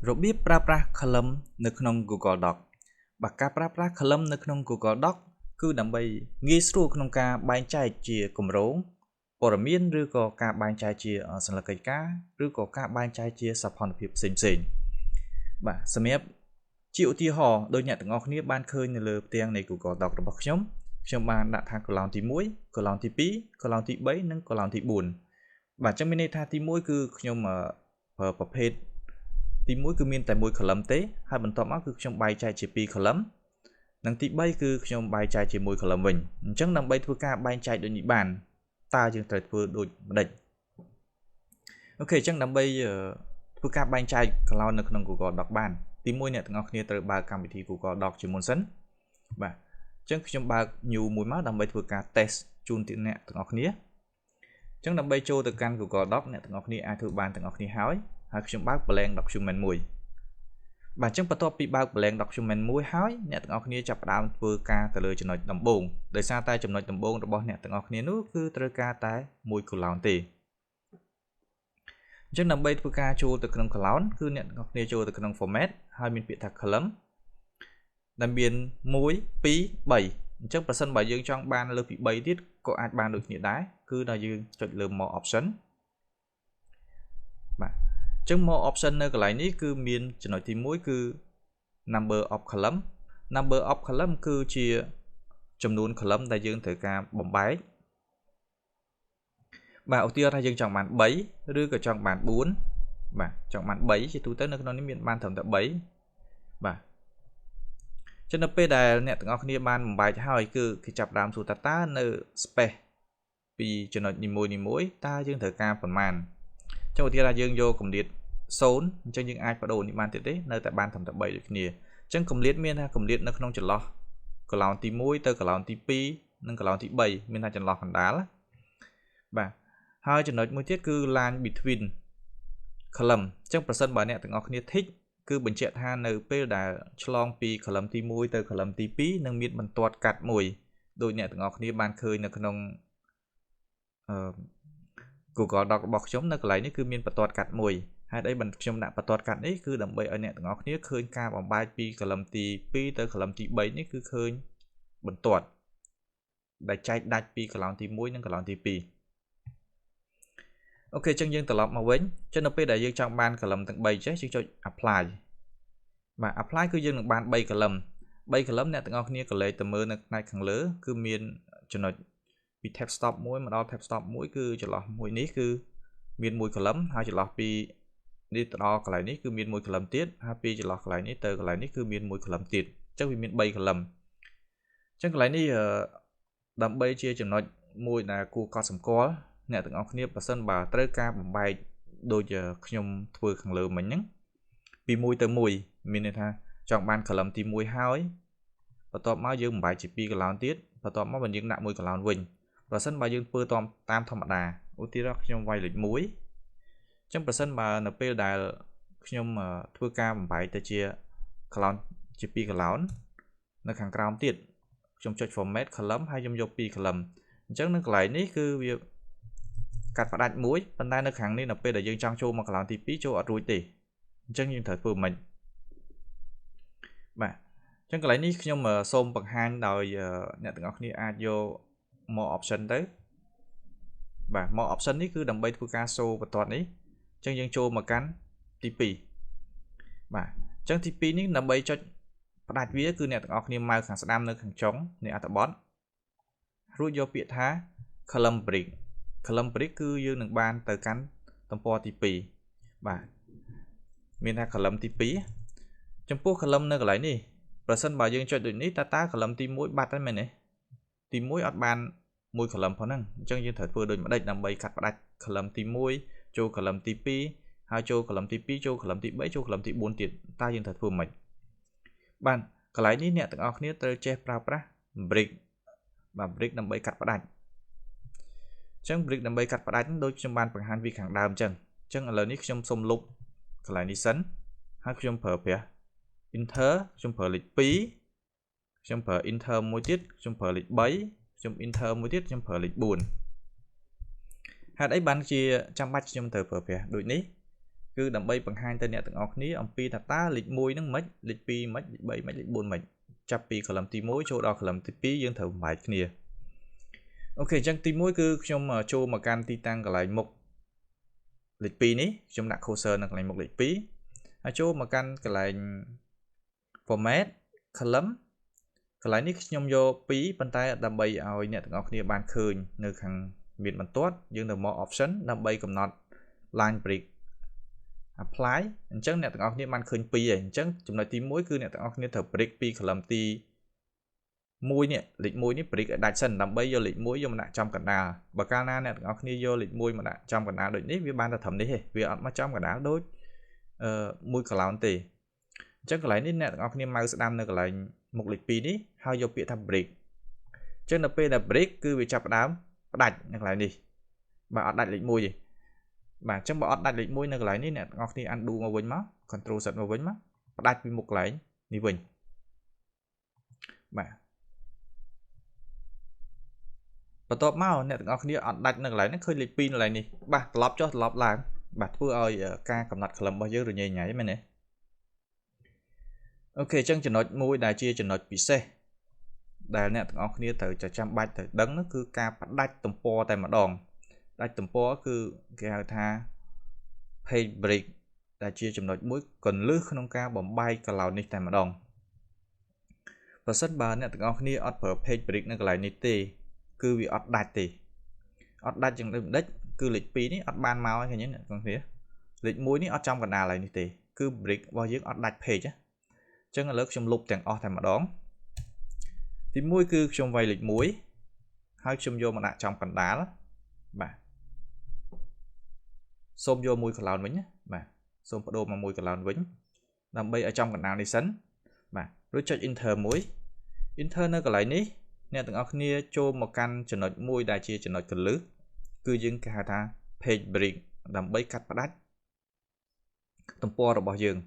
Robip pra column នៅក្នុង Google Doc បើការប្រើប្រាស់ column នៅក្នុង Google Doc គឺដើម្បីងាយស្រួលក្នុងការបែងចែកជាគម្រោងព័ត៌មានឬក៏ការបែងចែកជាសញ្ញាកិច្ចការឬក៏ការបែងចែកជាសោភ័ណភាពផ្សេងៗបាទសម្រាប់ជាឧទាហរណ៍ដោយអ្នកទាំងអស់គ្នាបានឃើញនៅលើផ្ទាំងនៃ Google Doc របស់ខ្ញុំបានដាក់ថា column ទី1 column ទី2 column ទី3និង column ទី4បាទអញ្ចឹងមានន័យថាទី1គឺខ្ញុំប្រើប្រភេទទី1គឺមានតែមួយ column ទេហើយបន្ទាប់មកគឺខ្ញុំបែងចែកជា2 column និងទី3គឺខ្ញុំបែងចែកជាមួយ column វិញអញ្ចឹងដើម្បីធ្វើការបែងចែកដូចនេះបានតើយើងត្រូវធ្វើដូចម្ដេចអូខេអញ្ចឹងដើម្បីធ្វើការបែងចែក column នៅក្នុង Google Doc បានទី1អ្នកទាំងអស់គ្នាត្រូវបើកកម្មវិធី Google Doc ជាមុនសិនបាទអញ្ចឹងខ្ញុំបើក new មួយមកដើម្បីធ្វើការ test ជូនអ្នកទាំងអស់គ្នាអញ្ចឹងដើម្បីចូលទៅកាន់ Google Doc អ្នកទាំងអស់គ្នាអាចធ្វើបានទាំងអស់គ្នាហើយខ្ញុំបើក blank document មួយបាទអញ្ចឹងបន្ទាប់ពីបើក blank document មួយហើយអ្នកទាំងអស់គ្នាចាប់ផ្ដើមធ្វើការទៅលើចំណុចដំបូងដោយសារតែចំណុចដំបូងរបស់អ្នកទាំងអស់គ្នានោះគឺត្រូវការតែមួយ column ទេអញ្ចឹងដើម្បីធ្វើការចូលទៅក្នុង column គឺអ្នកទាំងអស់គ្នាចូលទៅក្នុង format ហើយមានពាក្យថា column ដែលមាន1 2 3អញ្ចឹងប្រសិនបើយើងចង់បានលើសពី3ទៀតក៏អាចបានដូចគ្នាដែរគឺដល់យើងចុចលើ more option បាទអញ្ចឹង more option នៅកន្លែងនេះគឺមានចំណុចទី1គឺ number of column គឺជាចំនួន column ដែលយើងត្រូវការបំបែកបាទឧទាហរណ៍ថាយើងចង់បាន3ឬក៏ចង់បាន4បាទចង់បាន3ជាទូទៅនៅក្នុងនេះមានបានត្រឹមតែ3បាទចឹងនៅពេលដែលអ្នកទាំងអស់គ្នាបានបំបែកហើយគឺគេចាប់ដើមសួរតើនៅ space ពីចំណុចនីមួយៗតើយើងត្រូវការប៉ុន្មានចឹងឧទាហរណ៍យើងយកកម្រិត0អញ្ចឹងយើងអាចបដូរនេះបានទៀតទេនៅតែបានត្រឹមតែ3ដូចគ្នាអញ្ចឹងកម្រិតមានថាកម្រិតនៅក្នុងចន្លោះ column ទី1ទៅ column ទី2និង column ទី3មានថាចន្លោះកណ្ដាលបាទហើយចំណុចមួយទៀតគឺ line between column អញ្ចឹងប្រសិនបើអ្នកទាំងអស់គ្នា thích គឺបញ្ជាក់ថានៅពេលដែលឆ្លងពី column ទី1ទៅ column ទី2នឹងមានបន្ទាត់កាត់មួយដោយអ្នកទាំងអស់គ្នាបានឃើញនៅក្នុងGoogle Doc របស់ខ្ញុំនៅកន្លែងនេះគឺមានបន្ទាត់កាត់មួយហេតុអីបានខ្ញុំដាក់បន្ទាត់កាត់នេះគឺដើម្បីឲ្យអ្នកទាំងអស់គ្នាឃើញការបំបែកពី column ទី2ទៅ column ទី3នេះគឺឃើញបន្ទាត់ដែលចែកដាច់ពី column ទី1និង column ទី2អូខេអញ្ចឹងយើងត្រឡប់មកវិញអញ្ចឹងនៅពេលដែលយើងចង់បាន column ទាំង3ចេះយើងចុច apply បាទ apply គឺយើងនឹងបាន3 column អ្នកទាំងអស់គ្នាក៏លេខទៅមើលនៅផ្នែកខាងលើគឺមានចំណុចពី tab stop មួយមកដល់ tab stop មួយគឺចន្លោះមួយនេះគឺមាន1 column ហើយចន្លោះពីនេះទៅដល់កន្លែងនេះគឺមាន1 column ទៀតហើយពីចន្លោះកន្លែងនេះទៅកន្លែងនេះគឺមាន1 column ទៀតអញ្ចឹងវាមាន3 column អញ្ចឹងកន្លែងនេះដើម្បីជាចំណុចមួយដែលគួរកត់សម្គាល់អ្នកទាំងអស់គ្នាបើសិនបើត្រូវការបំបែកដូចខ្ញុំធ្វើខាងលើមិញហ្នឹងពី1ទៅ1មានន័យថាចង់បាន column ទី1ហើយបន្ទាប់មកយើងបំបែកជា2 column ទៀតបន្ទាប់មកយើងដាក់1 column វិញប្រសិនបើយើងធ្វើតាមធម្មតាឧទាហរណ៍ខ្ញុំវាយលេខ1អញ្ចឹងប្រសិនបើនៅពេលដែលខ្ញុំធ្វើការបំបែកទៅជា column ជា2 column នៅខាងក្រោមទៀតខ្ញុំចុច format column ហើយខ្ញុំយក2 column អញ្ចឹងនៅកន្លែងនេះគឺវាកាត់ផ្ដាច់មួយប៉ុន្តែនៅខាងនេះនៅពេលដែលយើងចង់ចូលមក column ទី2ចូលអត់រួចទេអញ្ចឹងយើងត្រូវធ្វើមិនបាទអញ្ចឹងកន្លែងនេះខ្ញុំសូមបង្ហាញដោយអ្នកទាំងអស់គ្នាអាចយក more option ទៅបាទ more option នេះគឺដើម្បីធ្វើការសូបន្ទាត់នេះអញ្ចឹងយើងចូលមកកាន់ទី2បាទអញ្ចឹងទី2នេះដើម្បីចុចផ្ដាច់វាគឺអ្នកទាំងអស់គ្នាម៉ៅខាងស្ដាំនៅខាងចុងនៃអត្ថបទរួចយកពាក្យថា column break គឺយើងនឹងបានទៅកាន់ទំព័រទី2បាទមានថា column ទី2ចំពោះ column នៅកន្លែងនេះប្រសិនបើយើងចុចដូចនេះតើ column ទី1បាត់ហើយមែនទេទី1អត់បាន1 column ផងហ្នឹងអញ្ចឹងយើងត្រូវធ្វើដូចម្ដេចដើម្បីកាត់ផ្ដាច់ column ទី1ចូល column ទី2ហើយចូល column ទី2ចូល column ទី3ចូល column ទី4ទៀតតើយើងត្រូវធ្វើម៉េចបាទកន្លែងនេះអ្នកទាំងអស់គ្នាត្រូវចេះប្រើប្រាស់ break បាទ break ដើម្បីកាត់ផ្ដាច់អញ្ចឹង break ដើម្បីកាត់ផ្ដាច់ដូចខ្ញុំបានបង្ហាញពីខាងដើមអញ្ចឹងឥឡូវនេះខ្ញុំសូមលុបកន្លែងនេះសិនហើយខ្ញុំប្រើប្រាស់ enter ខ្ញុំប្រើលេខ2ខ្ញុំប្រើ enter មួយទៀតខ្ញុំប្រើលេខ3ខ្ញុំ enter មួយទៀតខ្ញុំប្រើលេខ4ហេតុអីបានជាចាំបាច់ខ្ញុំត្រូវប្រើប្រាស់ដូចនេះគឺ cứ đầm bay bằng hai tên nè từng ngọc ní ông pi thật ta lịch môi nó mất lịch pi mất lịch bay mất lịch buồn mất chắp pi khởi làm tí mối chỗ đó khởi làm tí pi dương thử bài kia ok chẳng tí mối cứ trong mà chỗ mà can ti tăng cái lại một lịch pi ní trong đặt hồ sơ là lại một lịch pi ở chỗ mà can cái lại format column cái lại ní trong vô pi bàn tay đầm bay ao nè từng ngọc ní bàn khơi nơi hàng miền bản tốt dương được một option đầm bay cầm nọt line break apply chẳng nè từng ngọc ní bàn khơi pi vậy chẳng chúng nói tí mối cứ nè từng ngọc ní thử break pi khởi làm tí môi nè lịch môi ní break đại sân đầm bay vô lịch môi vô mà đặt trong cả đà và cana nè từng ngọc ní vô lịch môi mà đặt trong cả đà đôi ní với ban ta thầm đấy vì ở mà trong cả đá đôi môi cả lão tì chắc cái lại ní nè từng ngọc ní mau sẽ đâm cái lại một lịch pi ní how vô bị thầm break chắc là p là break cứ bị chập đám đặt lại đi bà đặt lịch môi gì bà trong bỏ đặt lịch môi này lại ní nè ngọc ní ăn đu mà vinh mắt control giật mà vinh mắt đặt với một lại đi vinh bà và top máu nè ngọc ní đặt này lại nó khơi lịch pin lại nè bà lọc cho lọc làm bà thưa ơi ca cầm đặt làm bao nhiêu rồi nhảy nhảy mày nè ok chân chỉ nói môi đại chia chỉ nói bị xe đại nè ngọc ní từ cho trăm bạch từ đấng nó cứ ca bắt đặt tầm po tại mà đòn đặt tầm po cứ cái tha page break đại chia chỉ nói mũi còn lướt không ca bấm bay cả lào ní tại mà đòn và sân bà nè ngọc ní ở page break nó lại ní tê cứ bị ọt đặt thì ọt đặt trong đêm đất cứ lịch pí ní ọt ban mau hay nhé con phía lịch muối ní ọt trong còn nào lại như thế cứ break bao nhiêu ọt đặt page chứ chân là lớp trong lục tiền ọt thành mà đón thì muối cứ trong vay lịch muối hai trong vô mà đặt trong còn đá đó bà xôm vô mùi cả lòn vĩnh bà xôm đồ mà mùi cả lòn vĩnh làm bây ở trong còn nào đi sấn bà rồi cho inter muối inter nó còn lại ní nè từng óc nia cho một căn cho nó môi đại chia cho nó cần lướt cứ dừng cả ta page break làm bấy cắt bắt đắt tầm po rồi bỏ dừng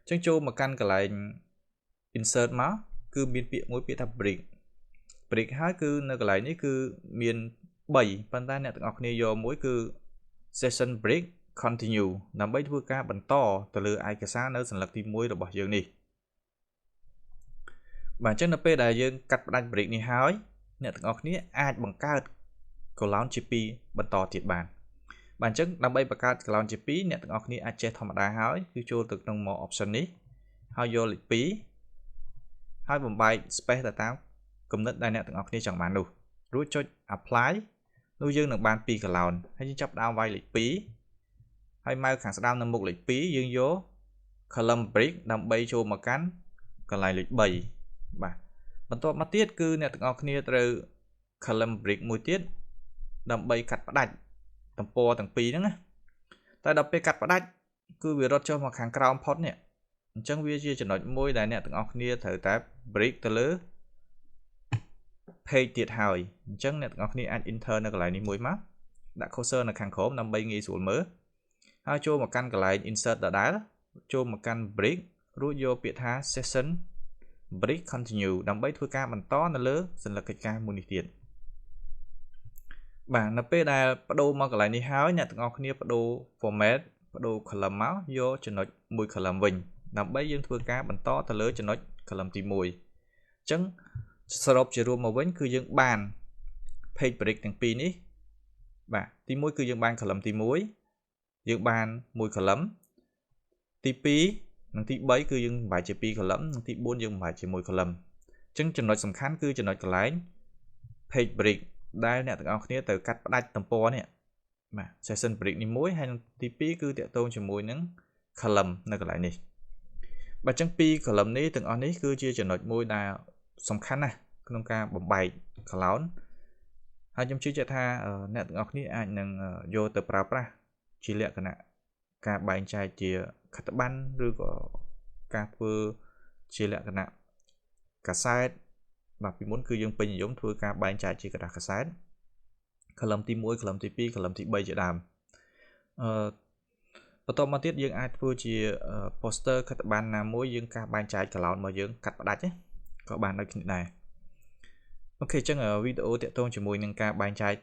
chẳng cho một căn cái lại insert máu cứ miền biển mỗi biển ta break break hai cứ nó cái lại ní cứ miền 7 bàn tay nè từng óc nia vô mỗi cứ session break continue làm bấy thua ca bẩn to từ lừa ai cả xa nơi sản lập thì môi rồi bỏ dừng đi bản chất là đại dương cắt đánh break này hói nè từng ngọc ní ai bằng cao cloud gp bật tỏ thiệt bản chất làm bay bằng cao cloud gp nè từng ngọc ní ai che thòng đá hói cứ cho từ trong một option ní hai vô lịch phí hai vòng bay space là tao cùng đất đây nè từng ngọc ní chẳng bàn đủ rút cho apply nuôi dương được ban pi cloud hay chấp đao vay lịch phí hay mai khẳng sẽ đao nằm một lịch phí dương vô column break làm bay cho một cán còn lại lịch 7បន្ទាប់មកទៀតគឺអ្នកទាំងអស់គ្នាត្រូវ column break មួយទៀតដើម្បីកាត់ផ្ដាច់ទំព័រទាំងពីរហ្នឹងណាតែដល់ពេលកាត់ផ្ដាច់គឺវារត់ចុះមកខាងក្រោមផុតនេះអញ្ចឹងវាជាចំណុចមួយដែលអ្នកទាំងអស់គ្នាត្រូវតែ break ទៅលើ page ទៀតហើយអញ្ចឹងអ្នកទាំងអស់គ្នាអាច enter នៅកន្លែងនេះមួយមកដាក់ cursor នៅខាងក្រោមដើម្បីងាយស្រួលមើលហើយចូលមកកាន់កន្លែង insert ដដែលចូលមកកាន់ break រួចយកពាក្យថា session break continue ដើម្បីធ្វើការបន្តនៅលើសញ្ញាកិច្ចការមួយនេះទៀតបាទនៅពេលដែលបដូរមកកន្លែងនេះហើយអ្នកទាំងអស់គ្នាបដូរ format បដូរ column មកយកចំណុចមួយ column វិញដើម្បីយើងធ្វើការបន្តទៅលើចំណុច column ទី1អញ្ចឹងសរុបជារួមមកវិញគឺយើងបាន page break ទាំងពីរនេះបាទទី1គឺយើងបាន column ទី1យើងបានមួយ column ទី2និងទី3គឺយើងបំបែកជា2 column និងទី4យើងបំបែកជាមួយ column អញ្ចឹងចំណុចសំខាន់គឺចំណុចកន្លែង page break ដែលអ្នកទាំងអស់គ្នាត្រូវកាត់ផ្ដាច់ទំព័រនេះបាទ session break នេះមួយហើយទី2គឺតាក់ទងជាមួយនឹង column នៅកន្លែងនេះបាទអញ្ចឹង2 column នេះទាំងអស់នេះគឺជាចំណុចមួយដែលសំខាន់ណាស់ក្នុងការបំបែក column ហើយខ្ញុំជឿជាក់ថាអ្នកទាំងអស់គ្នាអាចនឹងយកទៅប្រើប្រាស់ជាលក្ខណៈការបែងចែកជាខិត្តប័ណ្ណឬក៏ការធ្វើជាលក្ខណៈកាសែតបាទពីមុនគឺយើងពេញនិយមធ្វើការបែងចែកជាក្រដាសកាសែត column ទី1 column ទី2 column ទី3ជាដើមបន្តមកទៀតយើងអាចធ្វើជា poster ខិត្តប័ណ្ណណាមួយយើងការបែងចែក column មកយើងកាត់ផ្ដាច់ក៏បានដូចគ្នាដែរអូខេអញ្ចឹងវីដេអូតាក់ទងជាមួយនឹងការបែងចែក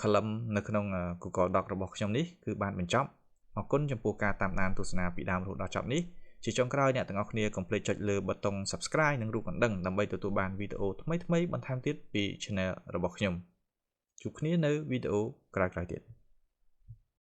column នៅក្នុង Google Doc របស់ខ្ញុំនេះគឺបានបញ្ចប់ អរគុណចំពោះការតាមដានទស្សនាពីដើមរហូតដល់ចប់នេះជាចុងក្រោយអ្នកទាំងអស់គ្នាកុំភ្លេចចុចលើប៊ូតុង Subscribe និងរូបកណ្ដឹងដើម្បីទទួលបានវីដេអូថ្មីៗបន្ថែមទៀតពី Channel របស់ខ្ញុំជួបគ្នានៅវីដេអូក្រោយៗទៀត